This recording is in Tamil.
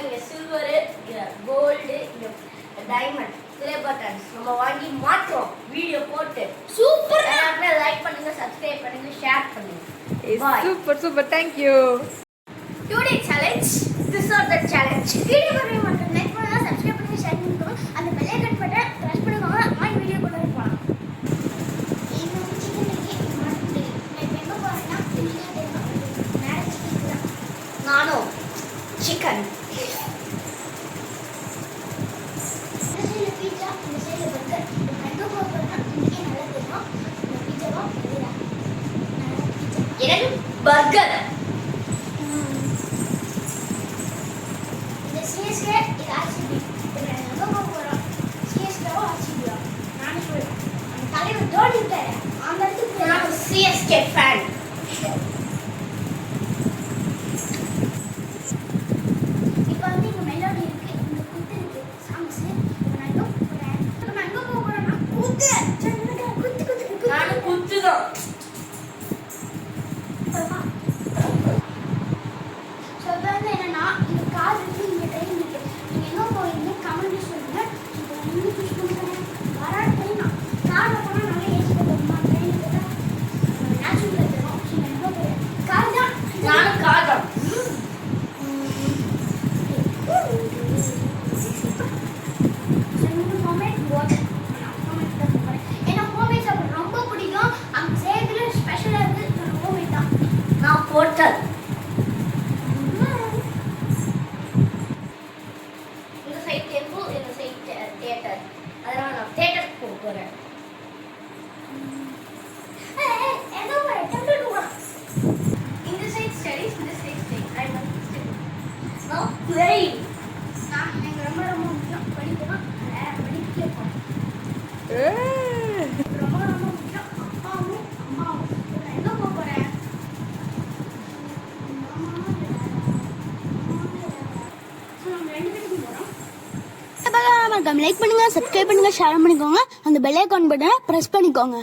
இங்க சில்வர், இங்க கோல்டு, இங்க டைமண்ட், ப்ளே பட்டன்ஸ் நம்ம வாங்கி மாட்டுறோம் வீடியோ போட்டு. சூப்பர். எல்லாரும் லைக் பண்ணுங்க, சப்ஸ்கிரைப் பண்ணுங்க, ஷேர் பண்ணுங்க. Super thank you. Today challenge, this is the challenge. Video பண்ணி மட்டும் லைக் பண்ணுங்க, சப்ஸ்கிரைப் பண்ணுங்க, ஷேர் பண்ணுங்க. அந்த பெல் ஐகான் பட்டன் பிரஸ் பண்ணுங்க. வாங்க வீடியோ கொண்டு போலாம். நானும் சிக்கன். எனக்கு பர்கர். இந்த சிஎஸ்கே இது ஆர்சிபி. இது நம்ம போறோம். சிஎஸ்கேவோ ஆர்சிபியோ நான் சொல்றேன். அந்த தலைவர் தோனி இருக்காரு. அந்த இடத்துக்கு நான் சிஎஸ்கே ஃபேன். இப்போ வந்து இங்க மெலோடி இருக்கு. இந்த குத்து இருக்கு. சாங்ஸ். நான் எங்க போறேன்? நான் எங்க போறேன்னா குத்து. குத்து. நான் குத்துதான். போர்ட்டல். இந்த சைட் டெம்பிள், இந்த சைட் தியேட்டர். அதனால நான் தியேட்டருக்கு போக போறேன். இந்த சைட் ஸ்டடிஸ், இந்த side study. I want to study. No play. நான் எனக்கு ரொம்ப முக்கியம் படிக்கணும். படிக்க போறேன். ரொம்ப முக்கியம் அப்பாவும் அம்மாவும். நான் எங்க போக போறேன்? லைக் பண்ணுங்க, சப்ஸ்கிரைப் பண்ணுங்க, ஷேர் பண்ணிக்கோங்க. அந்த பெல் ஐகான் பட்டனை பிரஸ் பண்ணிக்கோங்க.